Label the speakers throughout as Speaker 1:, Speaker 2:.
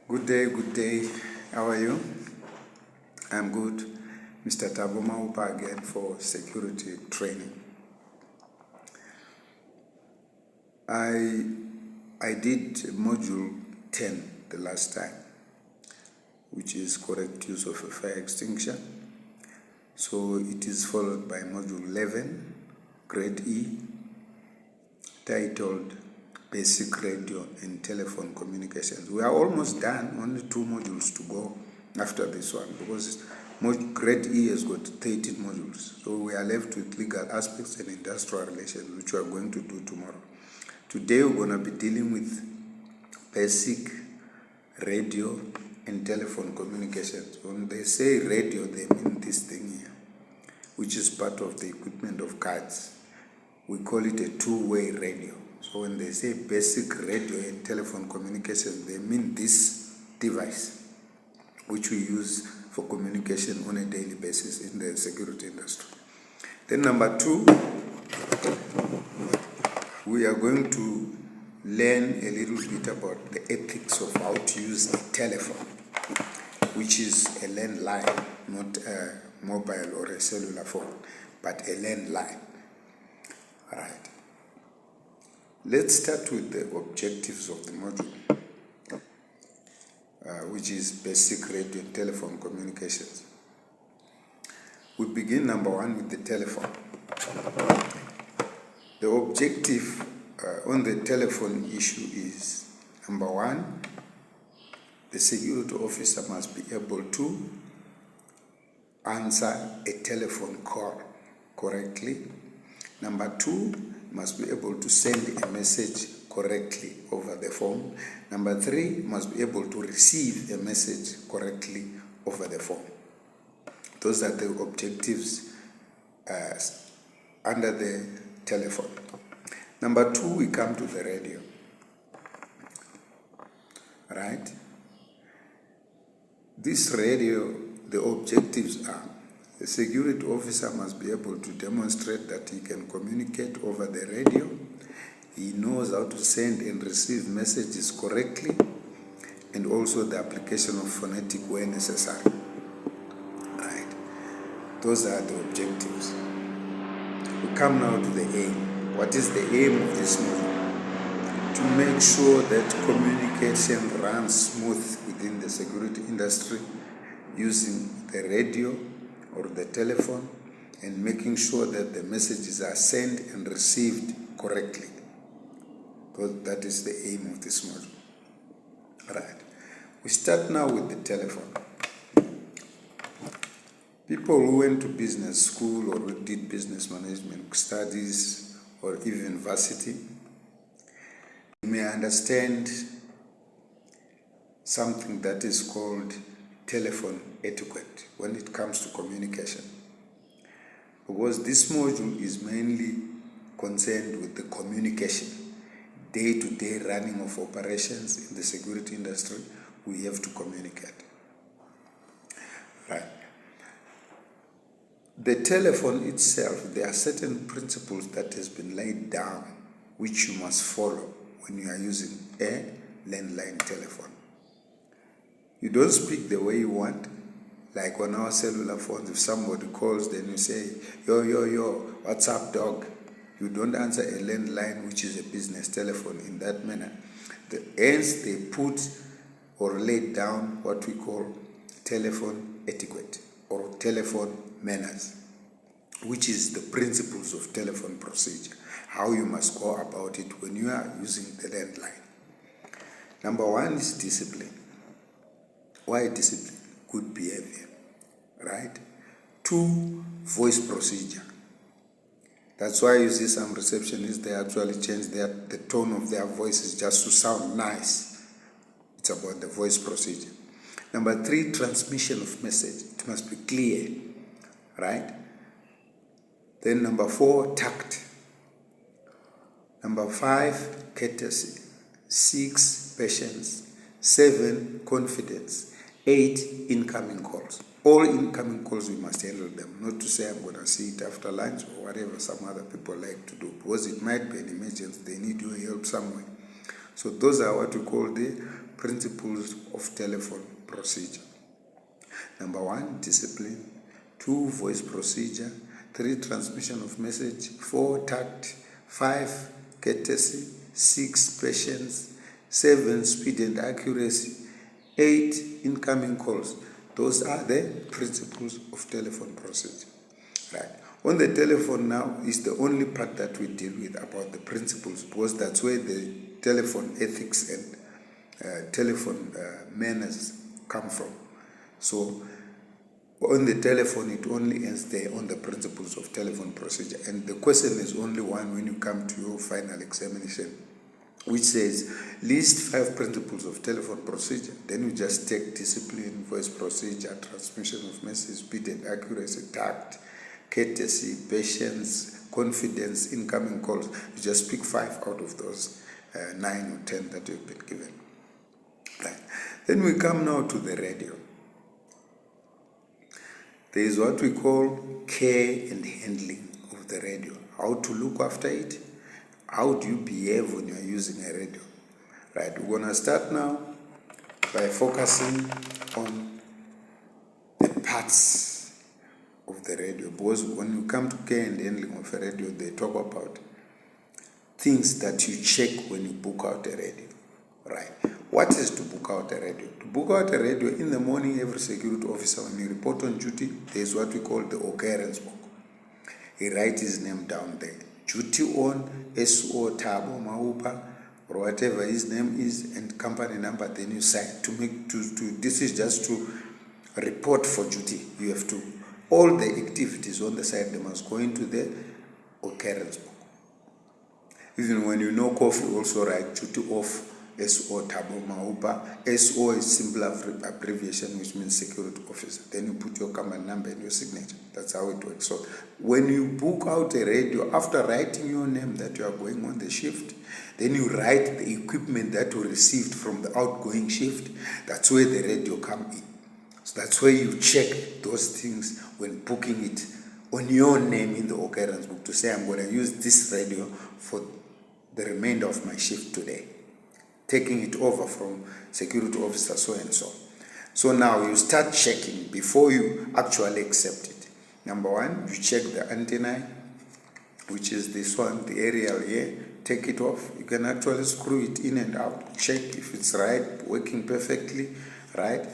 Speaker 1: Good day. How are you? I'm good. Mr. Tabo Maupa again for security training. I did module 10 the last time, which is correct use of a fire extinguisher. So it is followed by module 11, grade E, titled Basic Radio and Telephone Communications. We are almost done, only 2 modules to go after this one, because grade E has got 13 modules. So we are left with legal aspects and industrial relations, which we are going to do tomorrow. Today we're going to be dealing with basic radio and telephone communications. When they say radio, they mean this thing here, which is part of the equipment of cars. We call it a two-way radio. So when they say basic radio and telephone communication, they mean this device, which we use for communication on a daily basis in the security industry. Then number 2, we are going to learn a little bit about the ethics of how to use a telephone, which is a landline, not a mobile or a cellular phone, but a landline. All right. Let's start with the objectives of the module, which is basic radio and telephone communications. We begin number 1 with the telephone. The objective on the telephone issue is, number 1, the security officer must be able to answer a telephone call correctly. Number 2, must be able to send a message correctly over the phone. Number 3, must be able to receive a message correctly over the phone. Those are the objectives under the telephone. Number 2, we come to the radio. Right? This radio, the objectives are: the security officer must be able to demonstrate that he can communicate over the radio. He knows how to send and receive messages correctly, and also the application of phonetic where necessary. Right. Those are the objectives. We come now to the aim. What is the aim of this module? To make sure that communication runs smooth within the security industry using the radio or the telephone, and making sure that the messages are sent and received correctly. So that is the aim of this module. Right. We start now with the telephone. People who went to business school or did business management studies or even varsity may understand something that is called telephone etiquette when it comes to communication, because this module is mainly concerned with the communication, day-to-day running of operations in the security industry. We have to communicate. Right. The telephone itself, there are certain principles that has been laid down which you must follow when you are using a landline telephone. You don't speak the way you want. Like on our cellular phones, if somebody calls, then you say, yo, what's up, dog? You don't answer a landline, which is a business telephone, in that manner. Hence, they put or laid down what we call telephone etiquette or telephone manners, which is the principles of telephone procedure, how you must go about it when you are using the landline. Number 1 is discipline. Why discipline? Good behavior, right? 2, voice procedure. That's why you see some receptionists, they actually change the tone of their voices just to sound nice. It's about the voice procedure. Number 3, transmission of message. It must be clear, right? Then number 4, tact. Number 5, courtesy. 6, patience. 7, confidence. 8, incoming calls. All incoming calls, we must handle them. Not to say I'm going to see it after lunch or whatever some other people like to do, because it might be an emergency. They need your help somewhere. So those are what we call the principles of telephone procedure. Number 1, discipline. 2, voice procedure. 3, transmission of message. 4, tact. 5, courtesy. 6, patience. 7, speed and accuracy. 8, incoming calls. Those are the principles of telephone procedure. Right. On the telephone now is the only part that we deal with about the principles, because that's where the telephone ethics and telephone manners come from. So on the telephone, it only ends there on the principles of telephone procedure. And the question is only one when you come to your final examination, which says list 5 principles of telephone procedure. Then you just take discipline, voice procedure, transmission of message, speed and accuracy, tact, courtesy, patience, confidence, incoming calls. You just pick 5 out of those 9 or 10 that you've been given. Right. Then we come now to the radio. There is what we call care and handling of the radio. How to look after it. How do you behave when you are using a radio? Right. We're going to start now by focusing on the parts of the radio. Because when you come to care and handling of a radio, they talk about things that you check when you book out a radio. Right. What is to book out a radio? To book out a radio, in the morning, every security officer, when you report on duty, there is what we call the occurrence book. He writes his name down there. Duty on, SO, Tabo, Maupa, or whatever his name is, and company number, then you sign. This is just to report for duty. You have to, all the activities on the side, they must go into the occurrence book. Even when you know coffee, also write duty off, SO, Tabo, Maupa. SO is simple abbreviation, which means security officer. Then you put your company number and your signature. That's how it works. So when you book out a radio, after writing your name that you are going on the shift, then you write the equipment that you received from the outgoing shift. That's where the radio comes in. So that's where you check those things when booking it on your name in the occurrence book to say, I'm going to use this radio for the remainder of my shift today, taking it over from security officer so and so. So now you start checking before you actually accept it. Number 1, you check the antenna, which is this one, the aerial here. Take it off. You can actually screw it in and out. Check if it's right, working perfectly, right?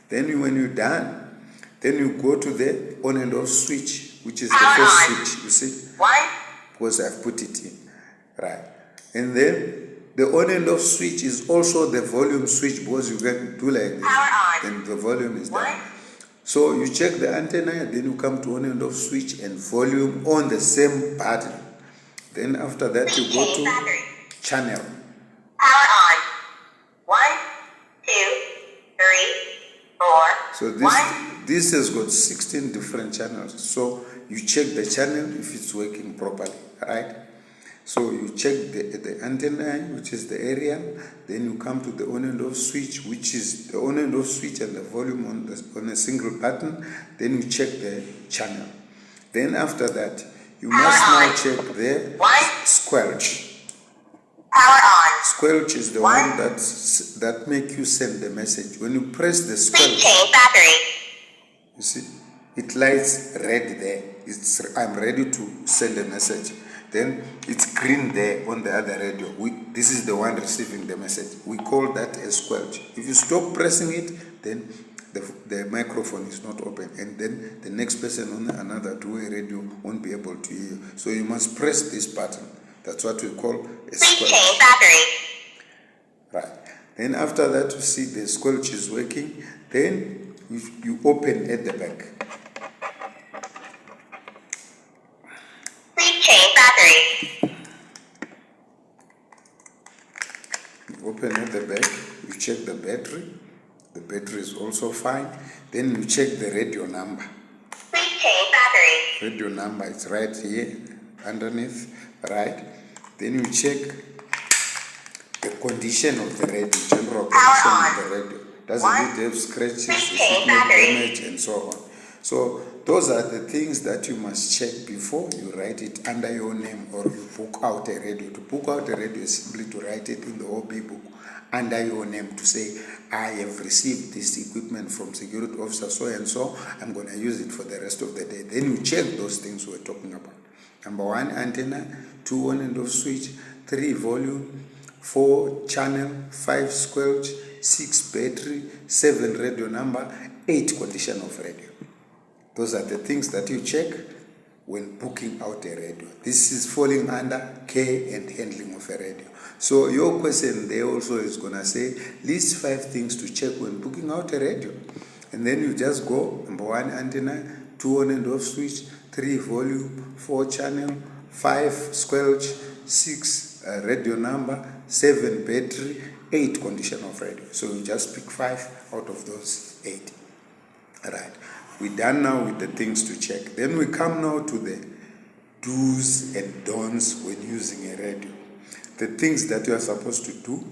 Speaker 1: Then when you're done, then you go to the on and off switch, which is the first switch, you see? Why? Because I've put it in, right? And then the on and off switch is also the volume switch, because you can do like this, and the volume is down. So you check the antenna, then you come to on and off switch and volume on the same button. Then after that you go to channel. Power on. 1, 2, 3, 4. So this has got 16 different channels. So you check the channel if it's working properly, right? So you check the antenna, which is the aerial. Then you come to the on and off switch, which is the on and off switch and the volume on a single button. Then you check the channel. Then after that, you must now check the squelch. Power on. Squelch is the one that make you send the message. When you press the squelch, you see, it lights red there. I'm ready to send a message. Then it's green there on the other radio. This is the one receiving the message. We call that a squelch. If you stop pressing it, then the microphone is not open, and then the next person on another two-way radio won't be able to hear you. So you must press this button. That's what we call a squelch. Right. Then after that, you see the squelch is working. Then you open at the back. Open at the back, you check the battery. The battery is also fine. Then you check the radio number. Radio number is right here underneath, right? Then you check the condition of the radio, general condition of the radio. Does it have scratches, damage, and so on? So those are the things that you must check before you write it under your name or you book out a radio. To book out a radio is simply to write it in the OB book under your name to say, I have received this equipment from security officer so and so, I'm going to use it for the rest of the day. Then you check those things we're talking about. Number 1, antenna. 2, on and off switch. 3, volume. 4, channel. 5, squelch. 6, battery. 7, radio number. 8, condition of radio. Those are the things that you check when booking out a radio. This is falling under care and handling of a radio. So your question there also is going to say, list 5 things to check when booking out a radio. And then you just go, number 1, antenna, 2, on and off switch, 3, volume, 4, channel, 5, squelch, 6, radio number, 7, battery, 8, condition of radio. So you just pick 5 out of those 8. All right. We're done now with the things to check. Then we come now to the do's and don'ts when using a radio. The things that you are supposed to do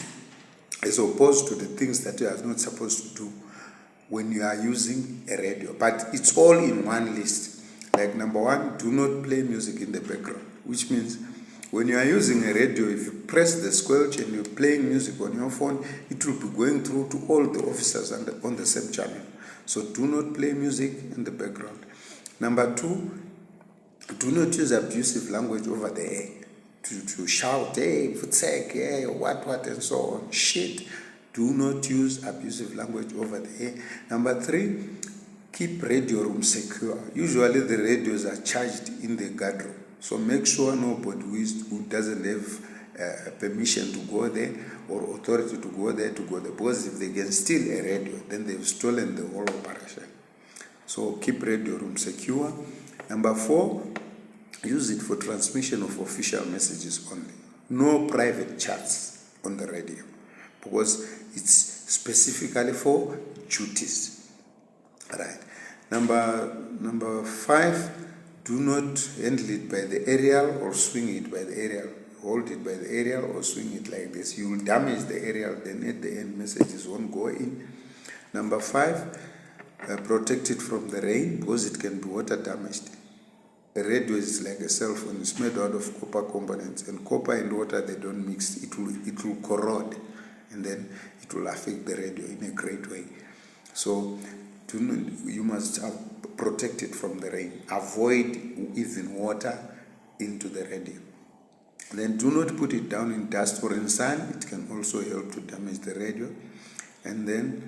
Speaker 1: as opposed to the things that you are not supposed to do when you are using a radio. But it's all in one list. Like number 1, do not play music in the background, which means when you are using a radio, if you press the squelch and you're playing music on your phone, it will be going through to all the officers on the same channel. So do not play music in the background. Number 2, do not use abusive language over the air. To shout, hey, futsek, hey, what, and so on. Shit. Do not use abusive language over the air. Number 3, keep radio room secure. Usually the radios are charged in the guard room. So make sure nobody who doesn't have permission to go there or authority to go there. Because if they can steal a radio, then they've stolen the whole operation. So keep radio room secure. Number 4, use it for transmission of official messages only. No private chats on the radio, because it's specifically for duties. Right. Number 5, do not handle it by the aerial or swing it by the aerial. Hold it by the aerial or swing it like this. You will damage the aerial, then at the end messages won't go in. Number 5, protect it from the rain, because it can be water damaged. A radio is like a cell phone. It's made out of copper components, and copper and water, they don't mix. It will corrode, and then it will affect the radio in a great way. So you must protect it from the rain. Avoid even water into the radio. Then do not put it down in dust or in sun. It can also help to damage the radio. And then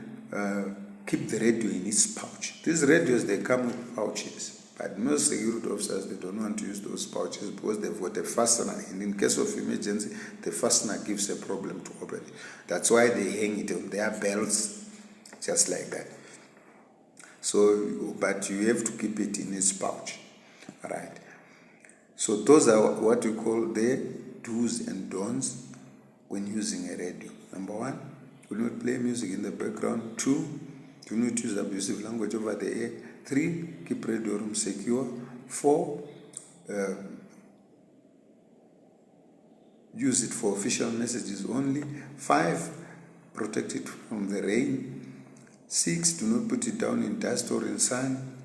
Speaker 1: keep the radio in its pouch. These radios, they come with pouches. But most security officers, they don't want to use those pouches because they've got a fastener. And in case of emergency, the fastener gives a problem to open it. That's why they hang it on their belts, just like that. So, but you have to keep it in its pouch. All right. So those are what we call the do's and don'ts when using a radio. Number 1, do not play music in the background. 2, do not use abusive language over the air. 3, keep radio room secure. 4, use it for official messages only. 5, protect it from the rain. 6, do not put it down in dust or in sun.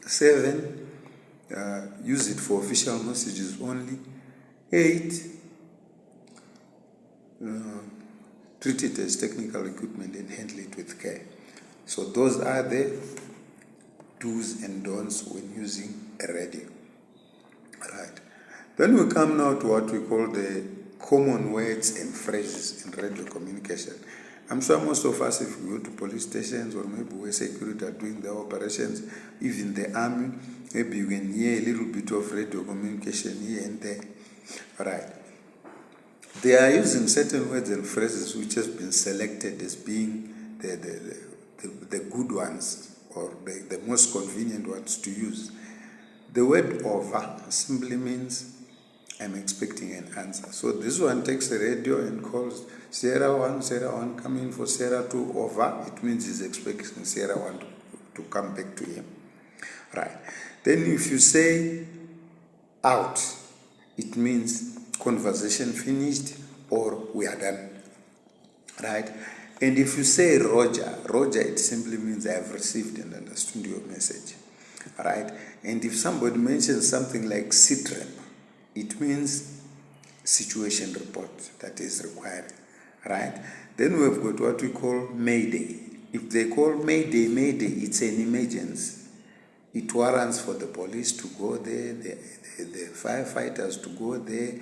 Speaker 1: 7, use it for official messages only. 8, treat it as technical equipment and handle it with care. So those are the do's and don'ts when using a radio. Right. Then we come now to what we call the common words and phrases in radio communication. I'm sure most of us, if we go to police stations or maybe where security are doing their operations, even the army, maybe you can hear a little bit of radio communication here and there. Right. They are using certain words and phrases which have been selected as being the good ones, or the most convenient ones to use. The word over simply means I'm expecting an answer. So this one takes the radio and calls Sierra 1, come in for Sierra 2, over. It means he's expecting Sierra 1 to come back to him. Right. Then if you say out, it means conversation finished or we are done. Right. And if you say Roger, it simply means I have received and understood your message. Right? And if somebody mentions something like SITREP, it means situation report that is required. right? Then we've got what we call Mayday. If they call Mayday, Mayday, it's an emergency. It warrants for the police to go there, the firefighters to go there,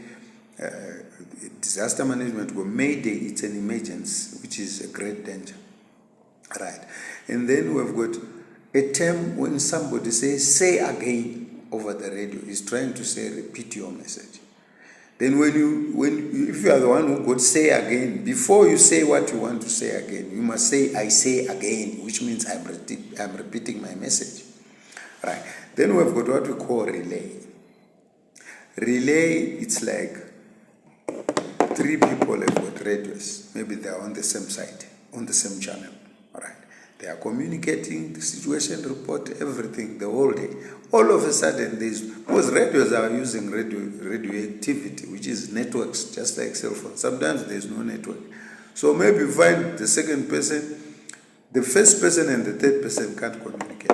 Speaker 1: disaster management to go. Mayday, it's an emergency, which is a great danger, right? And then we've got a term when somebody says, say again over the radio, is trying to say, repeat your message. Then if you are the one who got say again, before you say what you want to say again, you must say, I say again, which means I'm repeating my message. Right. Then we've got what we call relay. Relay, it's like three people have got radios. Maybe they're on the same side, on the same channel. All right. They are communicating the situation report, everything, the whole day. All of a sudden, because radios are using radioactivity, which is networks, just like cell phones. Sometimes there's no network. So maybe you find the second person, the first person and the third person can't communicate.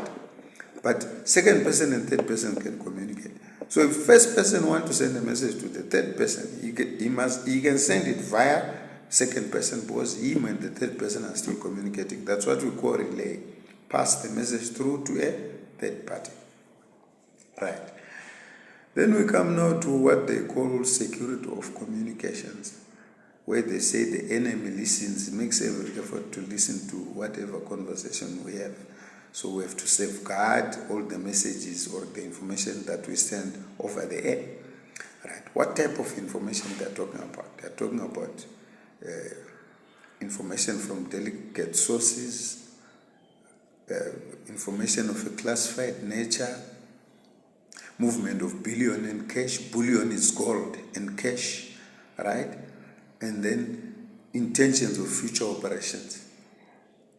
Speaker 1: But second person and third person can communicate. So if first person wants to send a message to the third person, he can send it via second person because him and the third person are still communicating. That's what we call relay. Pass the message through to a third party. Right. Then we come now to what they call security of communications, where they say the enemy listens, makes every effort to listen to whatever conversation we have. So we have to safeguard all the messages or the information that we send over the air. Right. What type of information they're talking about? They're talking about information from delicate sources, information of a classified nature, movement of bullion and cash. Bullion is gold and cash, right? And then intentions of future operations.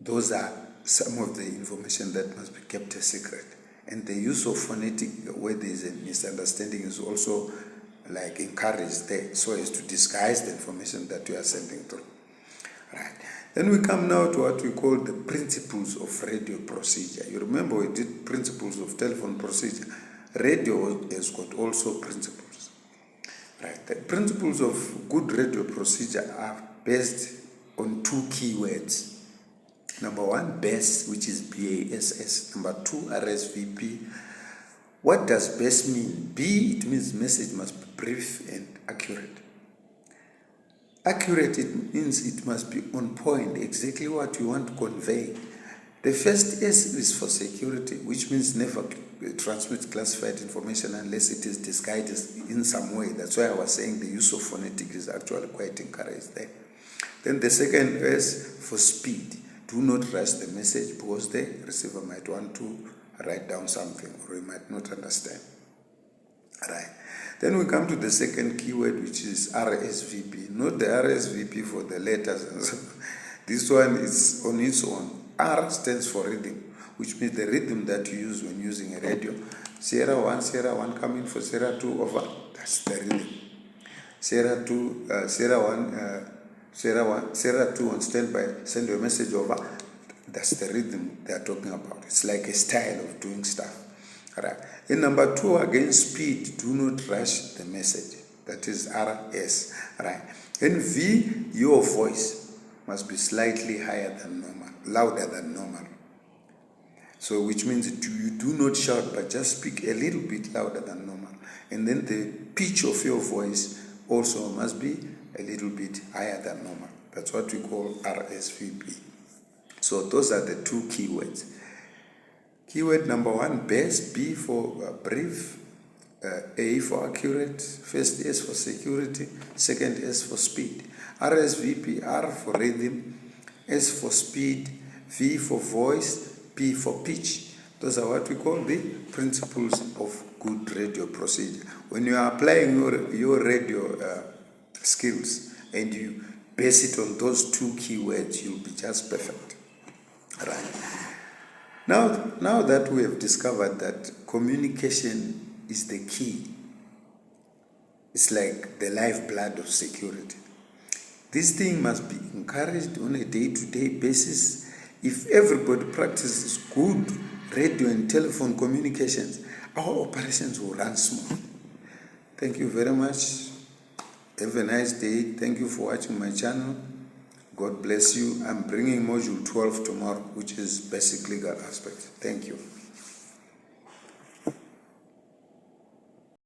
Speaker 1: Those are some of the information that must be kept a secret. And the use of phonetic, where there is a misunderstanding, is also like encouraged there, so as to disguise the information that you are sending through. Right. Then we come now to what we call the principles of radio procedure. You remember we did principles of telephone procedure. Radio has got also principles. Right. The principles of good radio procedure are based on two key words. Number one, BASS, which is BASS. Number two, RSVP. What does BASS mean? B, it means message must be brief and accurate. Accurate, it means it must be on point, exactly what you want to convey. The first S is for security, which means never transmit classified information unless it is disguised in some way. That's why I was saying the use of phonetic is actually quite encouraged there. Then the second S for speed. Do not rush the message because the receiver might want to write down something or he might not understand. Right. Then we come to the second keyword, which is RSVP. Not the RSVP for the letters and so. This one is on its own. R stands for rhythm, which means the rhythm that you use when using a radio. Sierra 1 coming for Sierra 2 over. That's the rhythm. Sierra 2, Sierra 2 on standby, send your message over. That's the rhythm they are talking about. It's like a style of doing stuff. Right. In number 2, again, speed. Do not rush the message. That is RS. Right. In V, your voice must be slightly higher than normal, louder than normal. So, which means you do not shout, but just speak a little bit louder than normal. And then the pitch of your voice also must be a little bit higher than normal. That's what we call RSVP. So those are the two keywords. Keyword number 1, BASS, B for brief, A for accurate, first S for security, second S for speed. RSVP, R for rhythm, S for speed, V for voice, P for pitch. Those are what we call the principles of good radio procedure. When you are applying your radio skills and you base it on those two keywords, you'll be just perfect. Right. Now that we have discovered that communication is the key, it's like the lifeblood of security. This thing must be encouraged on a day-to-day basis. If everybody practices good radio and telephone communications, our operations will run smooth. Thank you very much. Have a nice day. Thank you for watching my channel. God bless you. I'm bringing module 12 tomorrow, which is basic legal aspects. Thank you.